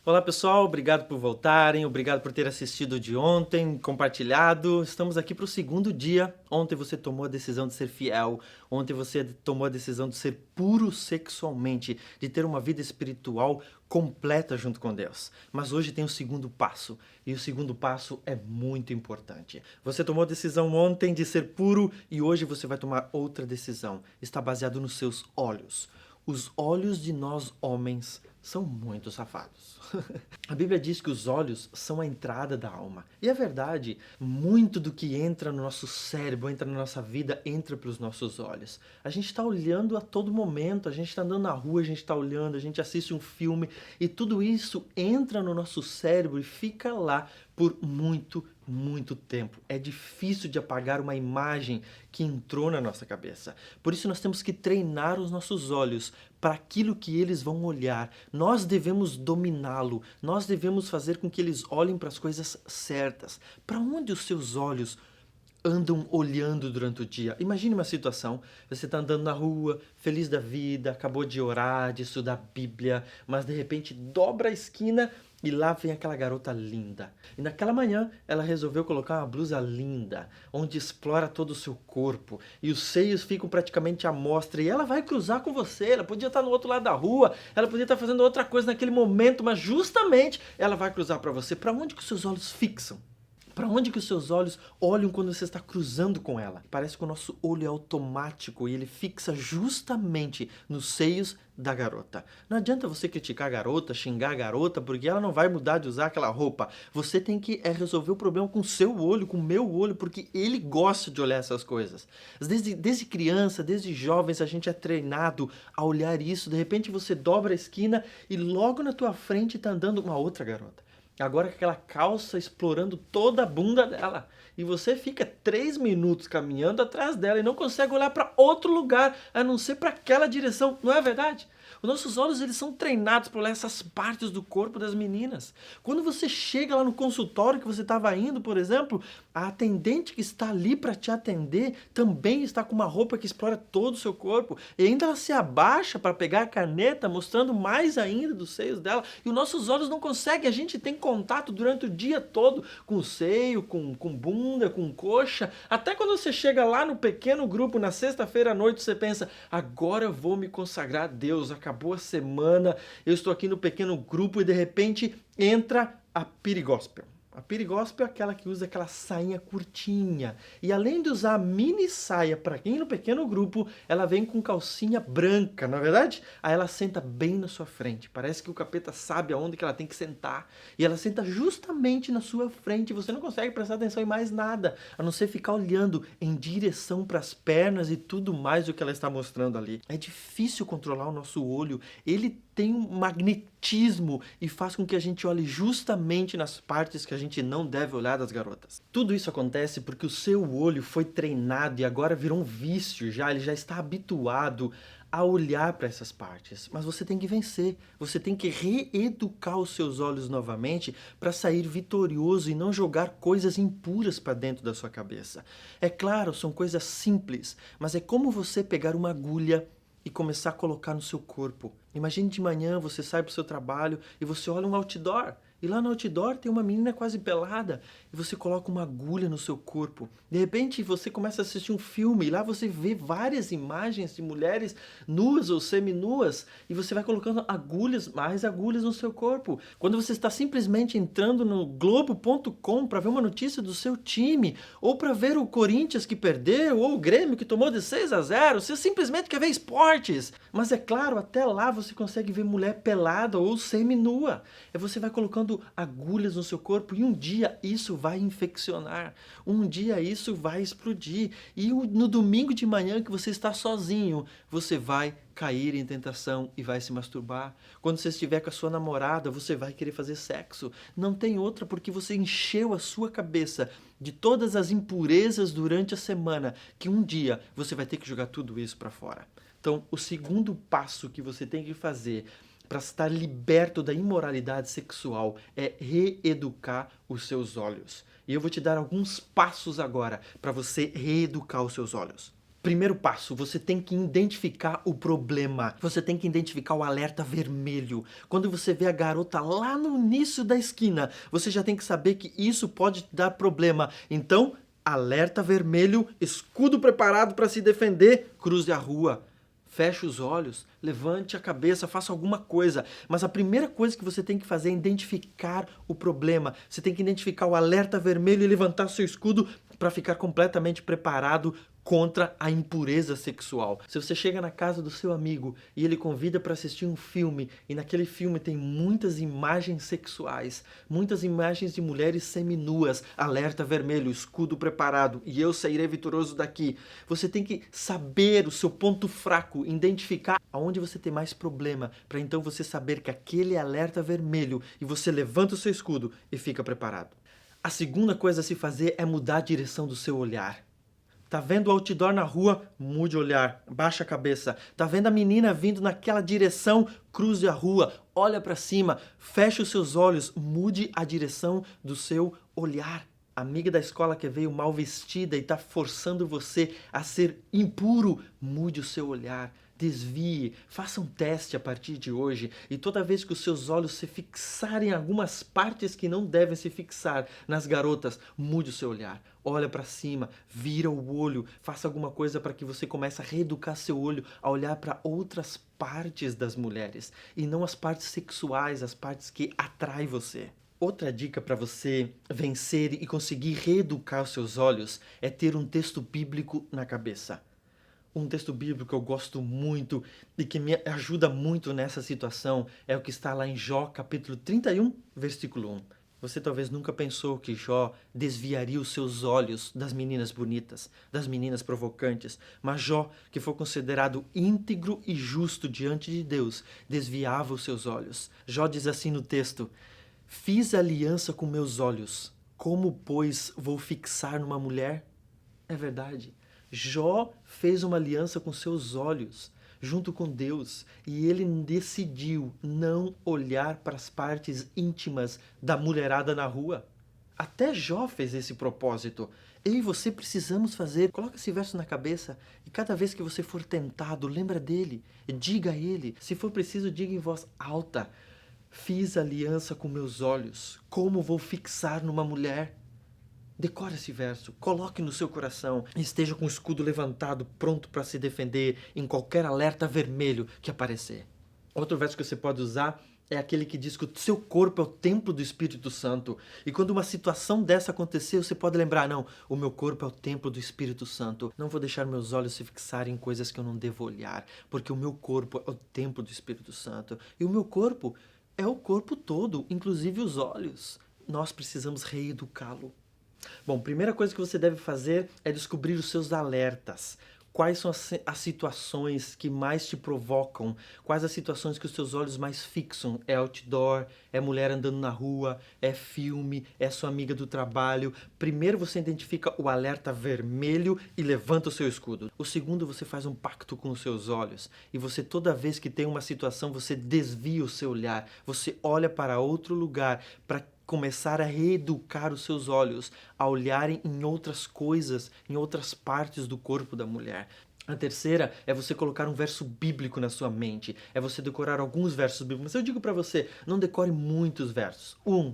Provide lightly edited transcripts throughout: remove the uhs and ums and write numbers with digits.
Olá pessoal, obrigado por voltarem, obrigado por ter assistido de ontem, compartilhado. Estamos aqui para o segundo dia. Ontem você tomou a decisão de ser fiel, ontem você tomou a decisão de ser puro sexualmente, de ter uma vida espiritual completa junto com Deus. Mas hoje tem o segundo passo, e o segundo passo é muito importante. Você tomou a decisão ontem de ser puro e hoje você vai tomar outra decisão. Está baseado nos seus olhos. Os olhos de nós homens são muito safados. A Bíblia diz que os olhos são a entrada da alma. E é verdade, muito do que entra no nosso cérebro, entra na nossa vida, entra pelos nossos olhos. A gente está olhando a todo momento, a gente está andando na rua, a gente está olhando, a gente assiste um filme e tudo isso entra no nosso cérebro e fica lá por muito tempo. É difícil de apagar uma imagem que entrou na nossa cabeça. Por isso nós temos que treinar os nossos olhos para aquilo que eles vão olhar. Nós devemos dominá-lo. Nós devemos fazer com que eles olhem para as coisas certas. Para onde os seus olhos andam olhando durante o dia? Imagine uma situação, você está andando na rua, feliz da vida, acabou de orar, de estudar a Bíblia, mas de repente dobra a esquina e lá vem aquela garota linda. E naquela manhã ela resolveu colocar uma blusa linda, onde explora todo o seu corpo e os seios ficam praticamente à mostra. E ela vai cruzar com você, ela podia estar no outro lado da rua, ela podia estar fazendo outra coisa naquele momento, mas justamente ela vai cruzar para você. Para onde que os seus olhos fixam? Para onde que os seus olhos olham quando você está cruzando com ela? Parece que o nosso olho é automático e ele fixa justamente nos seios da garota. Não adianta você criticar a garota, xingar a garota, porque ela não vai mudar de usar aquela roupa. Você tem que resolver o problema com o seu olho, com o meu olho, porque ele gosta de olhar essas coisas. Desde criança, desde jovens, a gente é treinado a olhar isso. De repente você dobra a esquina e logo na tua frente está andando uma outra garota. Agora com aquela calça explorando toda a bunda dela. E você fica 3 minutos caminhando atrás dela e não consegue olhar para outro lugar, a não ser para aquela direção. Não é verdade? Os nossos olhos eles são treinados para olhar essas partes do corpo das meninas. Quando você chega lá no consultório que você estava indo, por exemplo, a atendente que está ali para te atender também está com uma roupa que explora todo o seu corpo. E ainda ela se abaixa para pegar a caneta, mostrando mais ainda dos seios dela. E os nossos olhos não conseguem, a gente tem contato durante o dia todo com o seio, com bunda, com coxa. Até quando você chega lá no pequeno grupo, na sexta-feira à noite, você pensa, agora eu vou me consagrar a Deus, acabou a semana, eu estou aqui no pequeno grupo e de repente entra a Pirigóspel. A Pirigóspel é aquela que usa aquela sainha curtinha. E além de usar a mini saia para quem no pequeno grupo, ela vem com calcinha branca, não é verdade? Aí ela senta bem na sua frente. Parece que o capeta sabe aonde que ela tem que sentar. E ela senta justamente na sua frente. Você não consegue prestar atenção em mais nada, a não ser ficar olhando em direção para as pernas e tudo mais o que ela está mostrando ali. É difícil controlar o nosso olho. Ele tem um magnetismo e faz com que a gente olhe justamente nas partes que a gente não deve olhar das garotas. Tudo isso acontece porque o seu olho foi treinado e agora virou um vício já, ele já está habituado a olhar para essas partes. Mas você tem que vencer, você tem que reeducar os seus olhos novamente para sair vitorioso e não jogar coisas impuras para dentro da sua cabeça. É claro, são coisas simples, mas é como você pegar uma agulha e começar a colocar no seu corpo. Imagine de manhã você sai para o seu trabalho e você olha um outdoor. E lá no outdoor tem uma menina quase pelada e você coloca uma agulha no seu corpo. De repente você começa a assistir um filme e lá você vê várias imagens de mulheres nuas ou seminuas e você vai colocando agulhas, mais agulhas no seu corpo. Quando você está simplesmente entrando no globo.com para ver uma notícia do seu time ou para ver o Corinthians que perdeu ou o Grêmio que tomou de 6-0, você simplesmente quer ver esportes. Mas é claro, até lá você consegue ver mulher pelada ou seminua. E você vai colocando agulhas no seu corpo e um dia isso vai infeccionar, um dia isso vai explodir e no domingo de manhã que você está sozinho, você vai cair em tentação e vai se masturbar. Quando você estiver com a sua namorada, você vai querer fazer sexo. Não tem outra porque você encheu a sua cabeça de todas as impurezas durante a semana que um dia você vai ter que jogar tudo isso para fora. Então, o segundo passo que você tem que fazer para estar liberto da imoralidade sexual é reeducar os seus olhos. E eu vou te dar alguns passos agora para você reeducar os seus olhos. Primeiro passo, você tem que identificar o problema. Você tem que identificar o alerta vermelho. Quando você vê a garota lá no início da esquina, você já tem que saber que isso pode te dar problema. Então, alerta vermelho, escudo preparado para se defender, cruze a rua. Feche os olhos, levante a cabeça, faça alguma coisa. Mas a primeira coisa que você tem que fazer é identificar o problema. Você tem que identificar o alerta vermelho e levantar seu escudo para ficar completamente preparado contra a impureza sexual. Se você chega na casa do seu amigo e ele convida para assistir um filme e naquele filme tem muitas imagens sexuais, muitas imagens de mulheres seminuas, alerta vermelho, escudo preparado e eu sairei vitorioso daqui. Você tem que saber o seu ponto fraco, identificar aonde você tem mais problema, para então você saber que aquele é alerta vermelho e você levanta o seu escudo e fica preparado. A segunda coisa a se fazer é mudar a direção do seu olhar. Tá vendo o outdoor na rua? Mude o olhar, baixa a cabeça. Tá vendo a menina vindo naquela direção? Cruze a rua, olha para cima, feche os seus olhos, mude a direção do seu olhar. A amiga da escola que veio mal vestida e tá forçando você a ser impuro, mude o seu olhar. Desvie, faça um teste a partir de hoje e toda vez que os seus olhos se fixarem em algumas partes que não devem se fixar nas garotas, mude o seu olhar. Olha para cima, vira o olho, faça alguma coisa para que você comece a reeducar seu olho a olhar para outras partes das mulheres e não as partes sexuais, as partes que atraem você. Outra dica para você vencer e conseguir reeducar os seus olhos é ter um texto bíblico na cabeça. Um texto bíblico que eu gosto muito e que me ajuda muito nessa situação é o que está lá em Jó, capítulo 31, versículo 1. Você talvez nunca pensou que Jó desviaria os seus olhos das meninas bonitas, das meninas provocantes, mas Jó, que foi considerado íntegro e justo diante de Deus, desviava os seus olhos. Jó diz assim no texto: "Fiz aliança com meus olhos, como, pois, vou fixar numa mulher?" É verdade. Jó fez uma aliança com seus olhos, junto com Deus, e ele decidiu não olhar para as partes íntimas da mulherada na rua. Até Jó fez esse propósito. Eu e você precisamos fazer. Coloca esse verso na cabeça e cada vez que você for tentado, lembra dele. Diga a ele. Se for preciso, diga em voz alta: "Fiz aliança com meus olhos. Como vou fixar numa mulher?" Decore esse verso, coloque no seu coração e esteja com o escudo levantado, pronto para se defender em qualquer alerta vermelho que aparecer. Outro verso que você pode usar é aquele que diz que o seu corpo é o templo do Espírito Santo. E quando uma situação dessa acontecer, você pode lembrar: não, o meu corpo é o templo do Espírito Santo. Não vou deixar meus olhos se fixarem em coisas que eu não devo olhar, porque o meu corpo é o templo do Espírito Santo. E o meu corpo é o corpo todo, inclusive os olhos. Nós precisamos reeducá-lo. Bom, primeira coisa que você deve fazer é descobrir os seus alertas. Quais são as situações que mais te provocam? Quais as situações que os seus olhos mais fixam? É outdoor? É mulher andando na rua? É filme? É sua amiga do trabalho? Primeiro você identifica o alerta vermelho e levanta o seu escudo. O segundo, você faz um pacto com os seus olhos. E você, toda vez que tem uma situação, você desvia o seu olhar. Você olha para outro lugar para começar a reeducar os seus olhos, a olharem em outras coisas, em outras partes do corpo da mulher. A terceira é você colocar um verso bíblico na sua mente, é você decorar alguns versos bíblicos. Mas eu digo para você, não decore muitos versos. 1,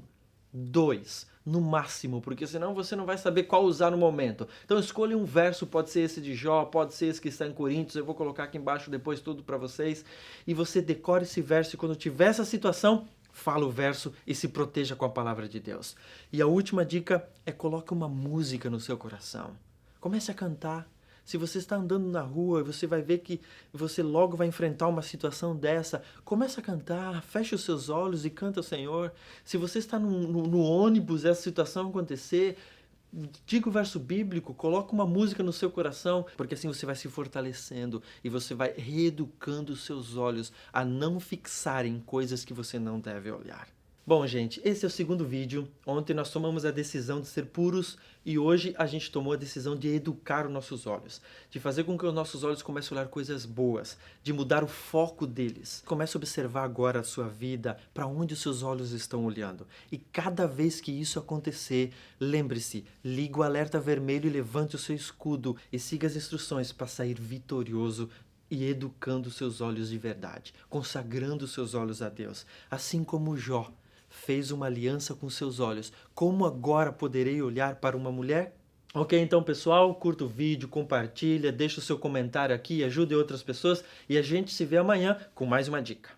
2, no máximo, porque senão você não vai saber qual usar no momento. Então escolha um verso, pode ser esse de Jó, pode ser esse que está em Coríntios, eu vou colocar aqui embaixo depois tudo para vocês, e você decore esse verso e quando tiver essa situação, fala o verso e se proteja com a palavra de Deus. E a última dica é coloque uma música no seu coração. Comece a cantar. Se você está andando na rua e você vai ver que você logo vai enfrentar uma situação dessa, comece a cantar, feche os seus olhos e canta ao Senhor. Se você está no ônibus e essa situação acontecer, diga o verso bíblico, coloque uma música no seu coração, porque assim você vai se fortalecendo e você vai reeducando os seus olhos a não fixarem coisas que você não deve olhar. Bom, gente, esse é o segundo vídeo. Ontem nós tomamos a decisão de ser puros e hoje a gente tomou a decisão de educar os nossos olhos, de fazer com que os nossos olhos comecem a olhar coisas boas, de mudar o foco deles. Comece a observar agora a sua vida, para onde os seus olhos estão olhando. E cada vez que isso acontecer, lembre-se, ligue o alerta vermelho e levante o seu escudo e siga as instruções para sair vitorioso e educando seus olhos de verdade, consagrando seus olhos a Deus, assim como Jó fez uma aliança com seus olhos. Como agora poderei olhar para uma mulher? Ok, então pessoal, curta o vídeo, compartilha, deixa o seu comentário aqui, ajude outras pessoas e a gente se vê amanhã com mais uma dica.